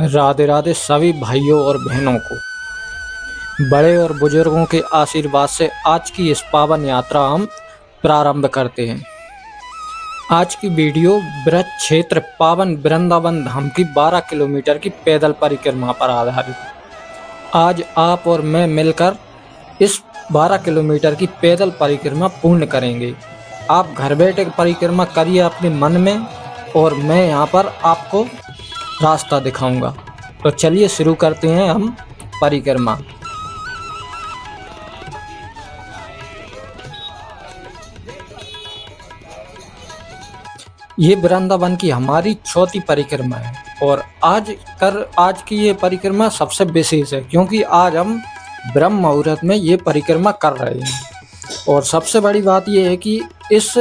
राधे राधे सभी भाइयों और बहनों को। बड़े और बुजुर्गों के आशीर्वाद से आज की इस पावन यात्रा हम प्रारंभ करते हैं। आज की वीडियो ब्रज क्षेत्र पावन वृंदावन धाम की 12 किलोमीटर की पैदल परिक्रमा पर आधारित। आज आप और मैं मिलकर इस 12 किलोमीटर की पैदल परिक्रमा पूर्ण करेंगे। आप घर बैठे परिक्रमा करिए अपने मन में, और मैं यहाँ पर आपको रास्ता दिखाऊंगा। तो चलिए शुरू करते हैं हम परिक्रमा। ये वृंदावन की हमारी चौथी परिक्रमा है, और आज की ये परिक्रमा सबसे विशेष है, क्योंकि आज हम ब्रह्म मुहूर्त में ये परिक्रमा कर रहे हैं। और सबसे बड़ी बात ये है कि इस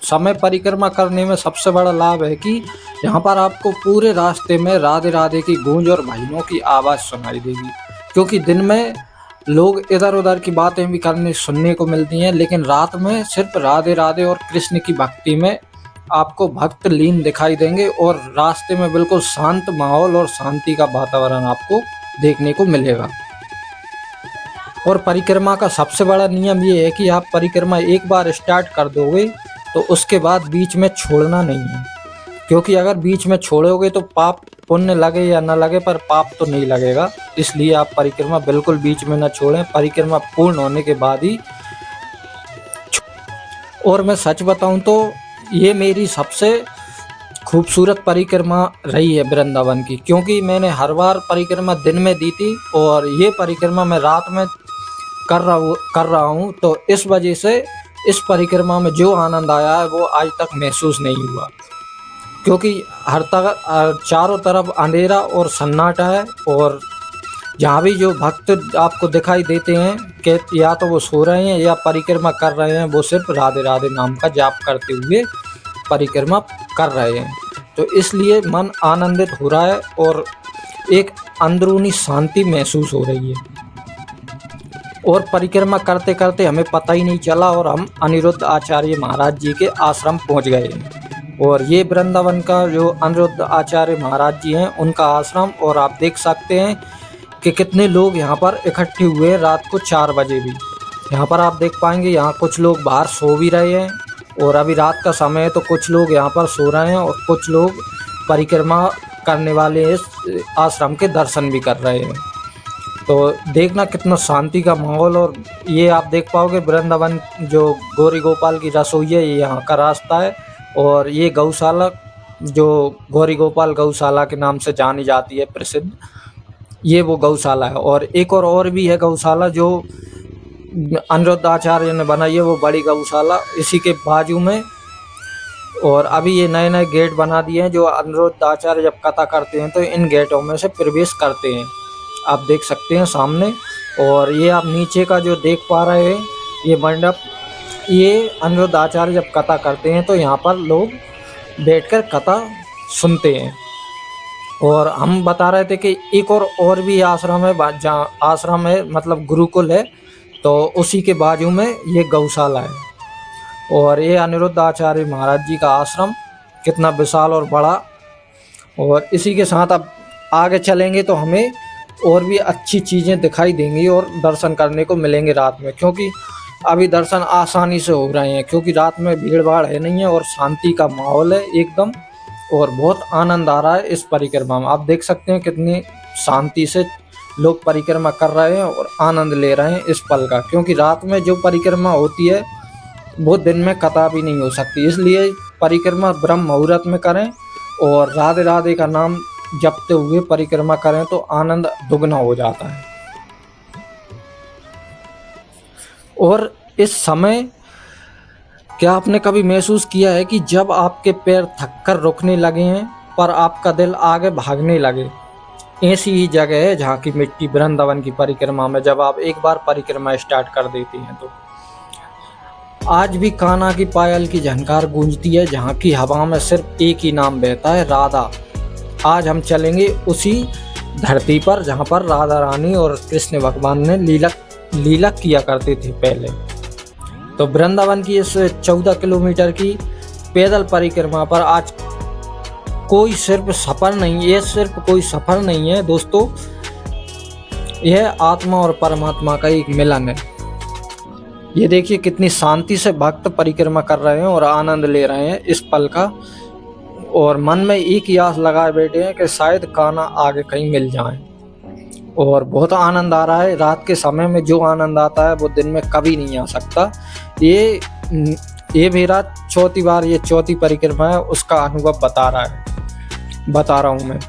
समय परिक्रमा करने में सबसे बड़ा लाभ है कि यहाँ पर आपको पूरे रास्ते में राधे राधे की गूंज और भजनों की आवाज़ सुनाई देगी। क्योंकि दिन में लोग इधर उधर की बातें भी सुनने को मिलती हैं, लेकिन रात में सिर्फ राधे राधे और कृष्ण की भक्ति में आपको भक्त लीन दिखाई देंगे, और रास्ते में बिल्कुल शांत माहौल और शांति का वातावरण आपको देखने को मिलेगा। और परिक्रमा का सबसे बड़ा नियम ये है कि आप परिक्रमा एक बार स्टार्ट कर दोगे तो उसके बाद बीच में छोड़ना नहीं है। क्योंकि अगर बीच में छोड़ोगे तो पाप पुण्य लगे या न लगे, पर पाप तो नहीं लगेगा। इसलिए आप परिक्रमा बिल्कुल बीच में न छोड़ें, परिक्रमा पूर्ण होने के बाद ही। और मैं सच बताऊं तो ये मेरी सबसे खूबसूरत परिक्रमा रही है वृंदावन की, क्योंकि मैंने हर बार परिक्रमा दिन में दी थी, और ये परिक्रमा मैं रात में कर रहा हूँ। तो इस वजह से इस परिक्रमा में जो आनंद आया है वो आज तक महसूस नहीं हुआ, क्योंकि चारों तरफ अंधेरा और सन्नाटा है, और जहाँ भी जो भक्त आपको दिखाई देते हैं कि या तो वो सो रहे हैं या परिक्रमा कर रहे हैं, वो सिर्फ राधे राधे नाम का जाप करते हुए परिक्रमा कर रहे हैं। तो इसलिए मन आनंदित हो रहा है और एक अंदरूनी शांति महसूस हो रही है। और परिक्रमा करते करते हमें पता ही नहीं चला, और हम अनिरुद्ध आचार्य महाराज जी के आश्रम पहुंच गए हैं। और ये वृंदावन का जो अनिरुद्ध आचार्य महाराज जी हैं उनका आश्रम, और आप देख सकते हैं कि कितने लोग यहाँ पर इकट्ठे हुए हैं रात को 4 बजे भी। यहाँ पर आप देख पाएंगे, यहाँ कुछ लोग बाहर सो भी रहे हैं, और अभी रात का समय है तो कुछ लोग यहाँ पर सो रहे हैं, और कुछ लोग परिक्रमा करने वाले इस आश्रम के दर्शन भी कर रहे हैं। तो देखना कितना शांति का माहौल। और ये आप देख पाओगे वृंदावन जो गौरी गोपाल की रसोई है, ये यहाँ का रास्ता है। और ये गौशाला जो गौरी गोपाल गौशाला के नाम से जानी जाती है प्रसिद्ध, ये वो गौशाला है। और एक और भी है गौशाला जो अनिरुद्ध आचार्य ने बनाई है, वो बड़ी गौशाला इसी के बाजू में। और अभी ये नए नए गेट बना दिए हैं, जो अनिरुद्ध आचार्य जब कथा करते हैं तो इन गेटों में से प्रवेश करते हैं। आप देख सकते हैं सामने। और ये आप नीचे का जो देख पा रहे हैं ये मंडप, ये अनिरुद्ध आचार्य जब कथा करते हैं तो यहाँ पर लोग बैठकर कथा सुनते हैं। और हम बता रहे थे कि एक और भी आश्रम है, जहाँ आश्रम है मतलब गुरुकुल है, तो उसी के बाजू में ये गौशाला है। और ये अनिरुद्ध आचार्य महाराज जी का आश्रम कितना विशाल और बड़ा। और इसी के साथ अब आगे चलेंगे तो हमें और भी अच्छी चीज़ें दिखाई देंगी और दर्शन करने को मिलेंगे रात में, क्योंकि अभी दर्शन आसानी से हो रहे हैं, क्योंकि रात में भीड़ भाड़ है नहीं है और शांति का माहौल है एकदम। और बहुत आनंद आ रहा है इस परिक्रमा में। आप देख सकते हैं कितनी शांति से लोग परिक्रमा कर रहे हैं और आनंद ले रहे हैं इस पल का, क्योंकि रात में जो परिक्रमा होती है वो दिन में कथा भी नहीं हो सकती। इसलिए परिक्रमा ब्रह्म मुहूर्त में करें और राधे राधे का नाम जपते हुए परिक्रमा करें तो आनंद दुगना हो जाता है। और इस समय क्या आपने कभी महसूस किया है कि जब आपके पैर थककर रुकने लगे हैं पर आपका दिल आगे भागने लगे? ऐसी ही जगह है जहाँ की मिट्टी वृंदावन की परिक्रमा में जब आप एक बार परिक्रमा स्टार्ट कर देते हैं तो आज भी कान्हा की पायल की झनकार गूंजती है, जहाँ की हवा में सिर्फ एक ही नाम बहता है, राधा। आज हम चलेंगे उसी धरती पर जहाँ पर राधा रानी और कृष्ण भगवान ने लीला किया करते थे पहले। तो वृंदावन की इस 14 किलोमीटर की पैदल परिक्रमा पर आज कोई सिर्फ सफ़र नहीं, ये सिर्फ कोई सफ़र नहीं है दोस्तों, यह आत्मा और परमात्मा का एक मिलन है। ये देखिए कितनी शांति से भक्त परिक्रमा कर रहे हैं और आनंद ले रहे हैं इस पल का, और मन में एक ही आस लगाए बैठे हैं कि शायद कान्हा आगे कहीं मिल जाए। और बहुत आनंद आ रहा है। रात के समय में जो आनंद आता है वो दिन में कभी नहीं आ सकता। ये मेरा चौथी परिक्रमा है, उसका अनुभव बता रहा हूँ मैं,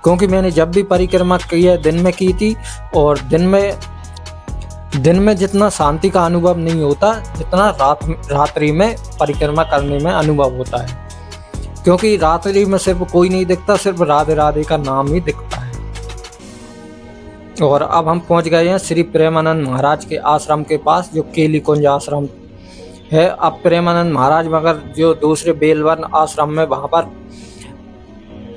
क्योंकि मैंने जब भी परिक्रमा की है दिन में की थी, और दिन में जितना शांति का अनुभव नहीं होता जितना रात्रि में परिक्रमा करने में अनुभव होता है, क्योंकि रात्रि में सिर्फ कोई नहीं दिखता, सिर्फ राधे राधे का नाम ही दिखता है। और अब हम पहुंच गए हैं श्री प्रेमानंद महाराज के आश्रम के पास, जो केली कुंज आश्रम है। अब प्रेमानंद महाराज मगर जो दूसरे बेलवन आश्रम में वहाँ पर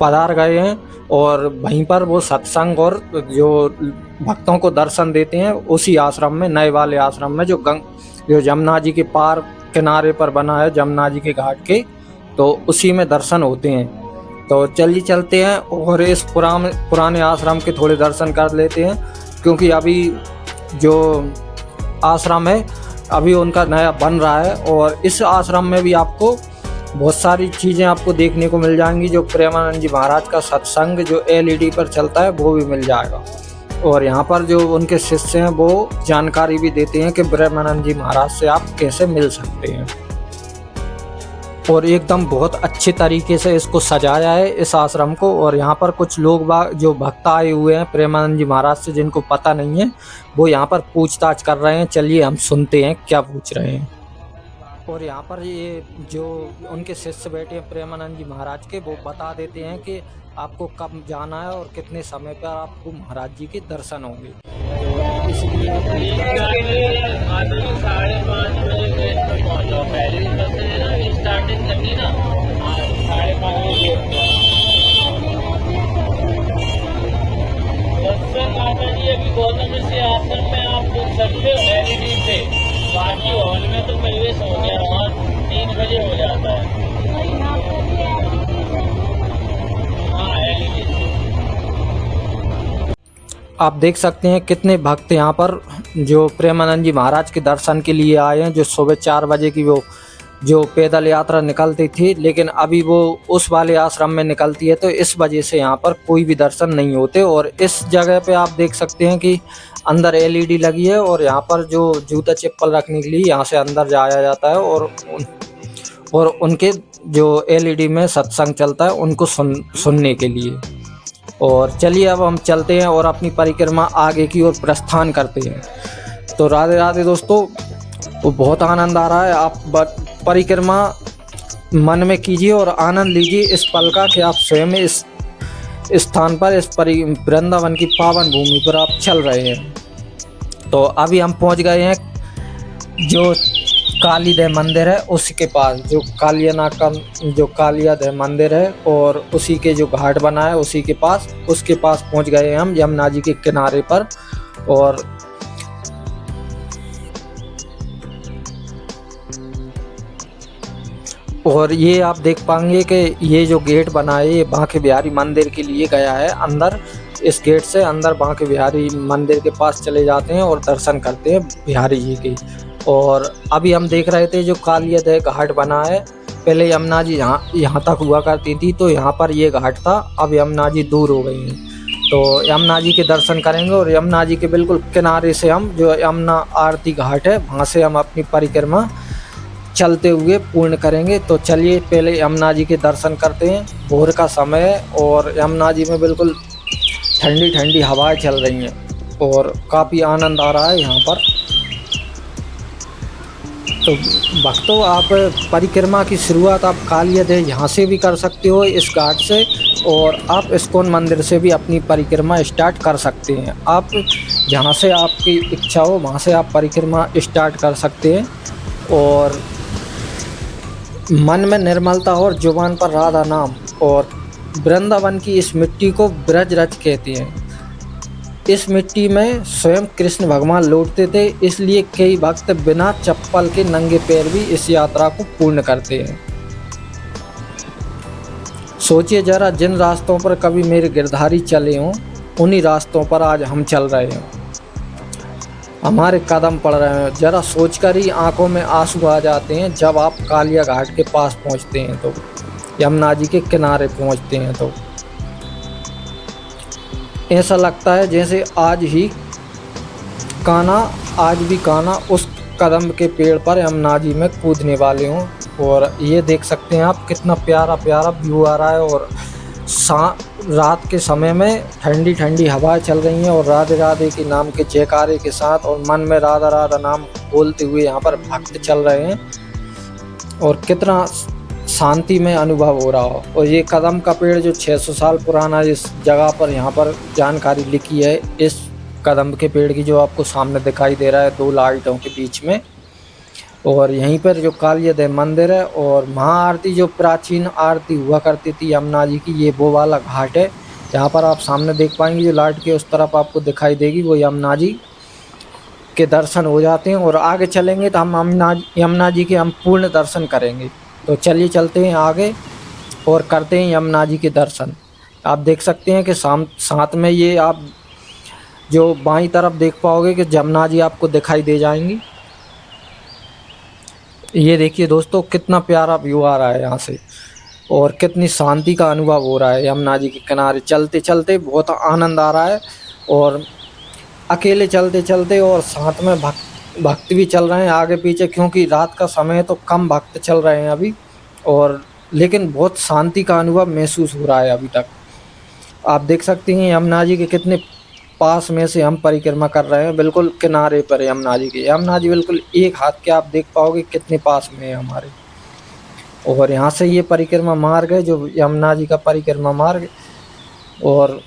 पधार गए हैं, और वहीं पर वो सत्संग और जो भक्तों को दर्शन देते हैं उसी आश्रम में, नए वाले आश्रम में, जो जमुना जी के पार किनारे पर बना है, जमुना जी के घाट के, तो उसी में दर्शन होते हैं। तो चलिए चलते हैं और इस पुराने आश्रम के थोड़े दर्शन कर लेते हैं, क्योंकि अभी जो आश्रम है अभी उनका नया बन रहा है, और इस आश्रम में भी आपको बहुत सारी चीज़ें आपको देखने को मिल जाएंगी। जो प्रेमानंद जी महाराज का सत्संग जो LED पर चलता है वो भी मिल जाएगा, और यहाँ पर जो उनके शिष्य हैं वो जानकारी भी देते हैं कि प्रेमानंद जी महाराज से आप कैसे मिल सकते हैं। और एकदम बहुत अच्छे तरीके से इसको सजाया है इस आश्रम को। और यहाँ पर कुछ लोग जो भक्त आए हुए हैं प्रेमानंद जी महाराज से, जिनको पता नहीं है, वो यहाँ पर पूछताछ कर रहे हैं। चलिए हम सुनते हैं क्या पूछ रहे हैं। और यहाँ पर ये जो उनके शिष्य बैठे हैं प्रेमानंद जी महाराज के, वो बता देते हैं कि आपको कब जाना है और कितने समय पर आपको महाराज जी के दर्शन होंगे। तो इसलिए 5:30 बजे पहुँचो। पहले स्टार्टिंग करनी ना 5:30 दर्शन माता जी अभी गौतम से आश्रम में आप देख सकते हो LED पे। बाकी हॉल में तो परिवेश हो गया, वहाँ 3 बजे हो जाता है। हाँ LED आप देख सकते हैं कितने भक्त यहाँ पर जो प्रेमानंद जी महाराज के दर्शन के लिए आए हैं। जो सुबह 4 बजे की वो जो पैदल यात्रा निकलती थी, लेकिन अभी वो उस वाले आश्रम में निकलती है, तो इस वजह से यहाँ पर कोई भी दर्शन नहीं होते। और इस जगह पे आप देख सकते हैं कि अंदर LED लगी है, और यहाँ पर जो जूता चप्पल रखने के लिए यहाँ से अंदर जाया जाता है, और उनके जो LED में सत्संग चलता है उनको सुनने के लिए। और चलिए अब हम चलते हैं और अपनी परिक्रमा आगे की ओर प्रस्थान करते हैं। तो राधे राधे दोस्तों, वो बहुत आनंद आ रहा है। आप परिक्रमा मन में कीजिए और आनंद लीजिए इस पल का कि आप स्वयं इस स्थान पर, इस वृंदावन की पावन भूमि पर आप चल रहे हैं। तो अभी हम पहुंच गए हैं जो कालीदह मंदिर है उसके पास, जो कालियादह मंदिर है, और उसी के जो घाट बना है उसके पास पहुंच गए हैं हम, यमुना जी के किनारे पर। और ये आप देख पाएंगे कि ये जो गेट बना है ये बांके बिहारी मंदिर के लिए गया है अंदर। इस गेट से अंदर बांके बिहारी मंदिर के पास चले जाते हैं और दर्शन करते हैं बिहारी जी के। और अभी हम देख रहे थे जो कालियादह घाट बना है, पहले यमुना जी यहाँ तक हुआ करती थी, तो यहाँ पर ये घाट था। अब यमुना जी दूर हो गई हैं, तो यमुना जी के दर्शन करेंगे। और यमुना जी के बिल्कुल किनारे से हम जो यमुना आरती घाट है वहाँ से हम अपनी परिक्रमा चलते हुए पूर्ण करेंगे। तो चलिए पहले यमुना जी के दर्शन करते हैं। भोर का समय है और यमुना जी में बिल्कुल ठंडी ठंडी हवाएं चल रही हैं और काफ़ी आनंद आ रहा है यहाँ पर। तो भक्तों, आप परिक्रमा की शुरुआत आप कालियादह यहाँ से भी कर सकते हो, इस घाट से, और आप इस्कॉन मंदिर से भी अपनी परिक्रमा स्टार्ट कर सकते हैं। आप जहाँ से आपकी इच्छा हो वहाँ से आप परिक्रमा स्टार्ट कर सकते हैं। और मन में निर्मलता और जुबान पर राधा नाम, और वृंदावन की इस मिट्टी को ब्रजरज कहते हैं। इस मिट्टी में स्वयं कृष्ण भगवान लौटते थे, इसलिए कई भक्त बिना चप्पल के नंगे पैर भी इस यात्रा को पूर्ण करते हैं। सोचिए जरा, जिन रास्तों पर कभी मेरे गिरधारी चले हों, उन्हीं रास्तों पर आज हम चल रहे हैं, हमारे कदम पड़ रहे हैं। जरा सोचकर ही आंखों में आंसू आ जाते हैं जब आप कालिया घाट के पास पहुंचते हैं, तो यमुना जी के किनारे पहुंचते हैं, तो ऐसा लगता है जैसे आज भी कान्हा उस कदम के पेड़ पर यमुना जी में कूदने वाले हों। और ये देख सकते हैं आप, कितना प्यारा प्यारा व्यू आ रहा है। और रात के समय में ठंडी ठंडी हवाएं चल रही हैं और राधे राधे के नाम के जयकारे के साथ और मन में राधा राधा नाम बोलते हुए यहाँ पर भक्त चल रहे हैं और कितना शांति में अनुभव हो रहा हो। और ये कदम का पेड़ जो 600 साल पुराना इस जगह पर यहाँ पर जानकारी लिखी है, इस कदम के पेड़ की, जो आपको सामने दिखाई दे रहा है 2 लाइटों के बीच में। और यहीं पर जो कालियादेव मंदिर है और महाआरती, जो प्राचीन आरती हुआ करती थी यमुना जी की, ये वो वाला घाट है। यहाँ पर आप सामने देख पाएंगे जो लाइट के उस तरफ आपको दिखाई देगी, वो यमुना जी के दर्शन हो जाते हैं। और आगे चलेंगे तो हम यमुना जी के हम पूर्ण दर्शन करेंगे। तो चलिए चलते हैं आगे और करते हैं यमुना जी के दर्शन। आप देख सकते हैं कि साथ में ये आप जो बाईं तरफ देख पाओगे कि यमुना जी आपको दिखाई दे जाएंगी। ये देखिए दोस्तों, कितना प्यारा व्यू आ रहा है यहाँ से और कितनी शांति का अनुभव हो रहा है यमुना जी के किनारे चलते चलते। बहुत आनंद आ रहा है और अकेले चलते चलते और साथ में भक्त भी चल रहे हैं आगे पीछे, क्योंकि रात का समय है तो कम भक्त चल रहे हैं अभी। और लेकिन बहुत शांति का अनुभव महसूस हो रहा है अभी तक। आप देख सकते हैं यमुना जी के कितने पास में से हम परिक्रमा कर रहे हैं, बिल्कुल किनारे पर यमुना जी के। यमुना जी बिल्कुल एक हाथ के आप देख पाओगे कितने पास में है हमारे। और यहाँ से ये परिक्रमा मार्ग है जो यमुना जी का परिक्रमा मार्ग। और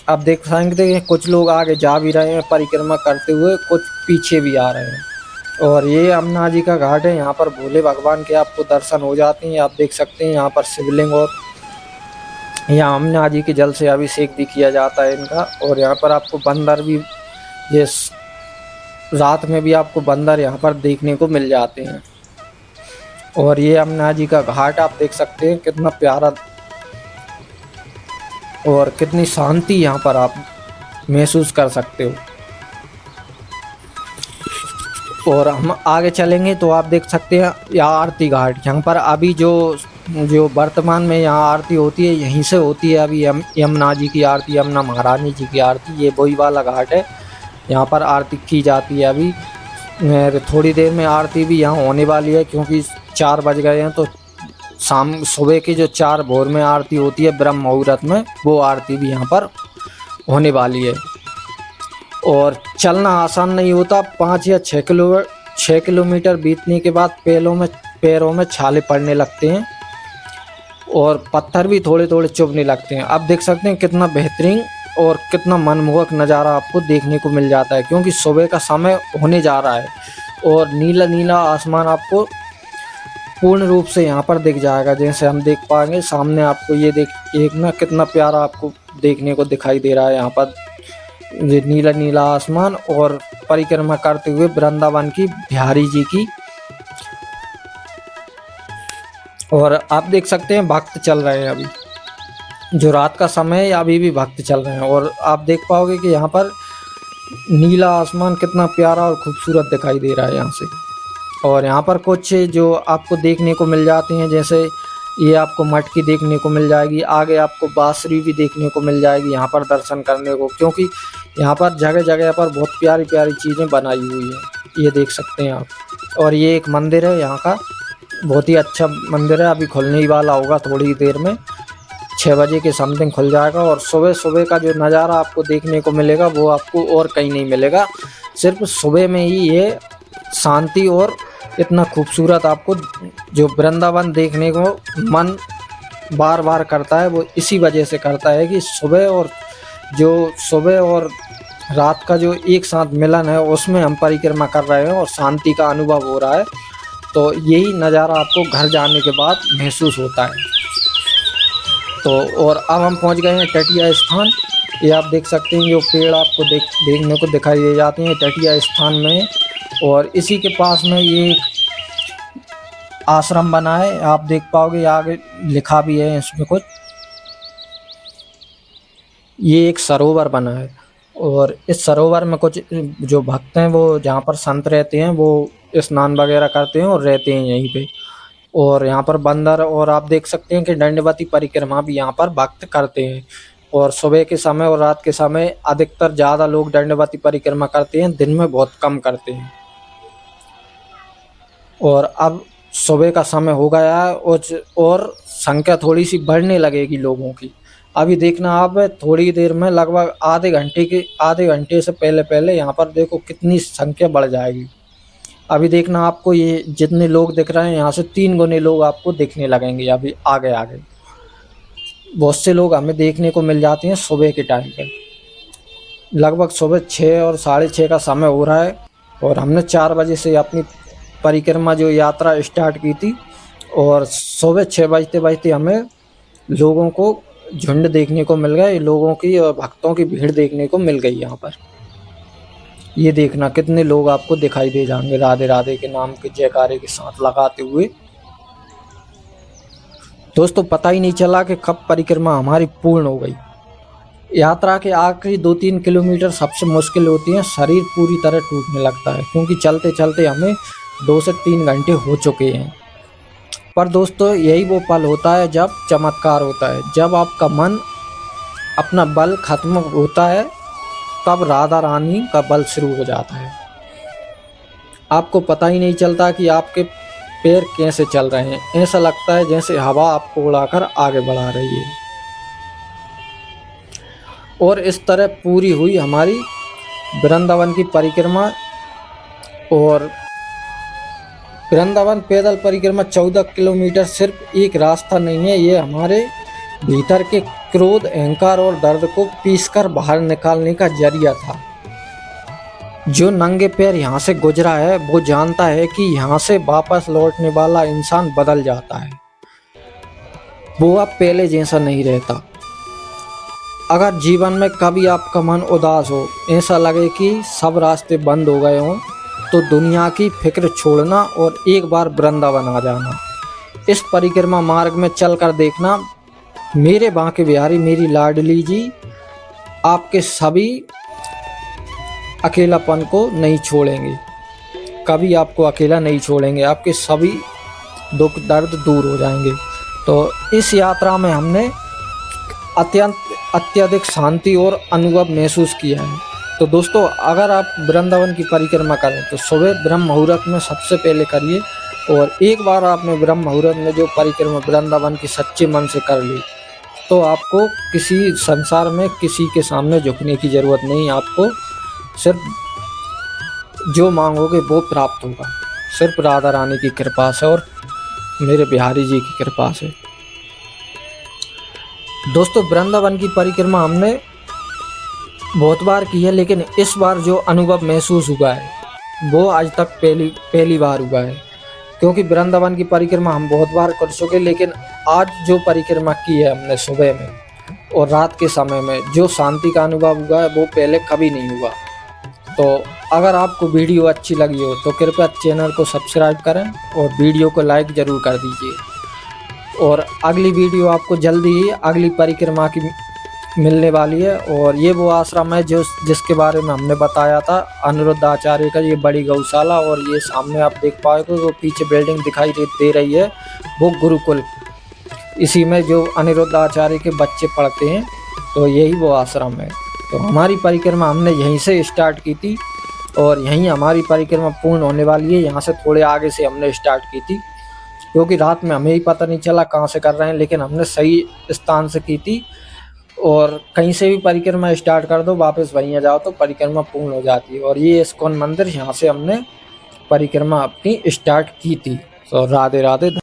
आप देख सकते हैं कुछ लोग आगे जा भी रहे हैं परिक्रमा करते हुए, कुछ पीछे भी आ रहे हैं। और ये यमुना जी का घाट है, यहाँ पर भोले भगवान के आपको दर्शन हो जाते हैं। आप देख सकते हैं यहाँ पर शिवलिंग और यहाँ यमुना जी के जल से अभिषेक भी किया जाता है इनका। और यहाँ पर आपको बंदर भी, ये रात में भी आपको बंदर यहाँ पर देखने को मिल जाते हैं। और ये यमुना जी का घाट आप देख सकते हैं कितना प्यारा और कितनी शांति यहाँ पर आप महसूस कर सकते हो। और हम आगे चलेंगे तो आप देख सकते हैं यहाँ आरती घाट, यहाँ पर अभी जो वर्तमान में यहाँ आरती होती है यहीं से होती है अभी यमुना जी की आरती, यमुना महारानी जी की आरती। ये वही वाला घाट है, यहाँ पर आरती की जाती है अभी। थोड़ी देर में आरती भी यहाँ होने वाली है, क्योंकि 4 बज गए हैं। तो सुबह की जो 4 भोर में आरती होती है ब्रह्म मुहूर्त में, वो आरती भी यहाँ पर होने वाली है। और चलना आसान नहीं होता, 5 या 6 किलोमीटर बीतने के बाद पैरों में छाले पड़ने लगते हैं और पत्थर भी थोड़े थोड़े चुभने लगते हैं। आप देख सकते हैं कितना बेहतरीन और कितना मनमोहक नज़ारा आपको देखने को मिल जाता है, क्योंकि सुबह का समय होने जा रहा है और नीला नीला आसमान आपको पूर्ण रूप से यहाँ पर दिख जाएगा। जैसे हम देख पाएंगे सामने आपको ये देखना कितना प्यारा आपको देखने को दिखाई दे रहा है यहाँ पर, ये नीला नीला आसमान और परिक्रमा करते हुए वृंदावन की बिहारी जी की। और आप देख सकते हैं भक्त चल रहे हैं अभी, जो रात का समय है अभी भी भक्त चल रहे हैं। और आप देख पाओगे कि यहाँ पर नीला आसमान कितना प्यारा और खूबसूरत दिखाई दे रहा है यहाँ से। और यहाँ पर कुछ जो आपको देखने को मिल जाते हैं, जैसे ये आपको मटकी देखने को मिल जाएगी, आगे आपको बांसुरी भी देखने को मिल जाएगी यहाँ पर दर्शन करने को, क्योंकि यहाँ पर जगह जगह पर बहुत प्यारी प्यारी चीज़ें बनाई हुई हैं, ये देख सकते हैं आप। और ये एक मंदिर है यहाँ का, बहुत ही अच्छा मंदिर है, अभी खुलने ही वाला होगा थोड़ी देर में, 6 बजे के समथिंग खुल जाएगा। और सुबह सुबह का जो नज़ारा आपको देखने को मिलेगा वो आपको और कहीं नहीं मिलेगा, सिर्फ सुबह में ही ये शांति और इतना खूबसूरत आपको जो वृंदावन देखने को मन बार बार करता है, वो इसी वजह से करता है कि सुबह और रात का जो एक साथ मिलन है उसमें हम परिक्रमा कर रहे हैं और शांति का अनुभव हो रहा है। तो यही नज़ारा आपको घर जाने के बाद महसूस होता है। तो और अब हम पहुंच गए हैं टटिया स्थान। ये आप देख सकते हैं जो पेड़ आपको देखने को दिखाई दे जाते हैं टटिया स्थान में। और इसी के पास में ये आश्रम बना है, आप देख पाओगे आगे लिखा भी है इसमें कुछ। ये एक सरोवर बना है और इस सरोवर में कुछ जो भक्त हैं वो जहाँ पर संत रहते हैं वो स्नान वगैरह करते हैं और रहते हैं यहीं पे। और यहाँ पर बंदर, और आप देख सकते हैं कि दंडवती परिक्रमा भी यहाँ पर भक्त करते हैं। और सुबह के समय और रात के समय अधिकतर ज़्यादा लोग दंडवती परिक्रमा करते हैं, दिन में बहुत कम करते हैं। और अब सुबह का समय हो गया है और संख्या थोड़ी सी बढ़ने लगेगी लोगों की। अभी देखना आप, थोड़ी देर में लगभग आधे घंटे से पहले पहले यहाँ पर देखो कितनी संख्या बढ़ जाएगी। अभी देखना आपको ये जितने लोग दिख रहे हैं यहाँ से 3 गुने लोग आपको दिखने लगेंगे। अभी आगे आगे बहुत से लोग हमें देखने को मिल जाते हैं सुबह के टाइम पे। लगभग सुबह 6 और 6:30 का समय हो रहा है और हमने 4 बजे से अपनी परिक्रमा जो यात्रा स्टार्ट की थी और सुबह 6 बजते बजते हमें लोगों को झुंड देखने को मिल गए, लोगों की और भक्तों की भीड़ देखने को मिल गई यहाँ पर। ये देखना कितने लोग आपको दिखाई दे जाएंगे राधे राधे के नाम के जयकारे के साथ लगाते हुए। दोस्तों पता ही नहीं चला कि कब परिक्रमा हमारी पूर्ण हो गई। यात्रा के आखिरी 2-3 किलोमीटर सबसे मुश्किल होती हैं, शरीर पूरी तरह टूटने लगता है क्योंकि चलते चलते हमें 2 से 3 घंटे हो चुके हैं। पर दोस्तों यही वो पल होता है जब चमत्कार होता है, जब आपका मन अपना बल खत्म होता है तब राधा रानी का बल शुरू हो जाता है। आपको पता ही नहीं चलता कि आपके पैर कैसे चल रहे हैं, ऐसा लगता है जैसे हवा आपको उड़ाकर आगे बढ़ा रही है। और इस तरह पूरी हुई हमारी वृंदावन की परिक्रमा। और वृंदावन पैदल परिक्रमा 14 किलोमीटर सिर्फ एक रास्ता नहीं है, ये हमारे भीतर के क्रोध, अहंकार और दर्द को पीसकर बाहर निकालने का जरिया था। जो नंगे पैर यहाँ से गुजरा है वो जानता है कि यहाँ से वापस लौटने वाला इंसान बदल जाता है, वो अब पहले जैसा नहीं रहता। अगर जीवन में कभी आपका मन उदास हो, ऐसा लगे कि सब रास्ते बंद हो गए हों, तो दुनिया की फिक्र छोड़ना और एक बार वृंदावन आ जाना। इस परिक्रमा मार्ग में चलकर देखना मेरे बांके बिहारी, मेरी लाडली जी आपके सभी अकेलापन को नहीं छोड़ेंगे, कभी आपको अकेला नहीं छोड़ेंगे, आपके सभी दुख दर्द दूर हो जाएंगे। तो इस यात्रा में हमने अत्यधिक शांति और अनुभव महसूस किया है। तो दोस्तों अगर आप वृंदावन की परिक्रमा करें तो सुबह ब्रह्म मुहूर्त में सबसे पहले करिए। और एक बार आपने ब्रह्म मुहूर्त में जो परिक्रमा वृंदावन की सच्चे मन से कर ली तो आपको किसी संसार में किसी के सामने झुकने की ज़रूरत नहीं। आपको सिर्फ जो मांगोगे वो प्राप्त होगा, सिर्फ राधा रानी की कृपा से और मेरे बिहारी जी की कृपा से। दोस्तों वृंदावन की परिक्रमा हमने बहुत बार की है, लेकिन इस बार जो अनुभव महसूस हुआ है वो आज तक पहली बार हुआ है। क्योंकि वृंदावन की परिक्रमा हम बहुत बार कर चुके, लेकिन आज जो परिक्रमा की है हमने सुबह में और रात के समय में, जो शांति का अनुभव हुआ है वो पहले कभी नहीं हुआ। तो अगर आपको वीडियो अच्छी लगी हो तो कृपया चैनल को सब्सक्राइब करें और वीडियो को लाइक ज़रूर कर दीजिए। और अगली वीडियो आपको जल्दी ही अगली परिक्रमा की मिलने वाली है। और ये वो आश्रम है जिसके बारे में हमने बताया था, अनिरुद्ध आचार्य का, ये बड़ी गौशाला। और ये सामने आप देख पाओगे वो पीछे बिल्डिंग दिखाई दे रही है, वो गुरुकुल, इसी में जो अनिरुद्ध आचार्य के बच्चे पढ़ते हैं, तो यही वो आश्रम है। तो हमारी परिक्रमा हमने यहीं से स्टार्ट की थी और यहीं हमारी परिक्रमा पूर्ण होने वाली है। यहाँ से थोड़े आगे से हमने स्टार्ट की थी क्योंकि रात में हमें ही पता नहीं चला कहाँ से कर रहे हैं, लेकिन हमने सही स्थान से की थी। और कहीं से भी परिक्रमा स्टार्ट कर दो, वापस वहीं आ जाओ तो परिक्रमा पूर्ण हो जाती है। और ये इस्कॉन मंदिर, यहाँ से हमने परिक्रमा अपनी स्टार्ट की थी। तो राधे राधे।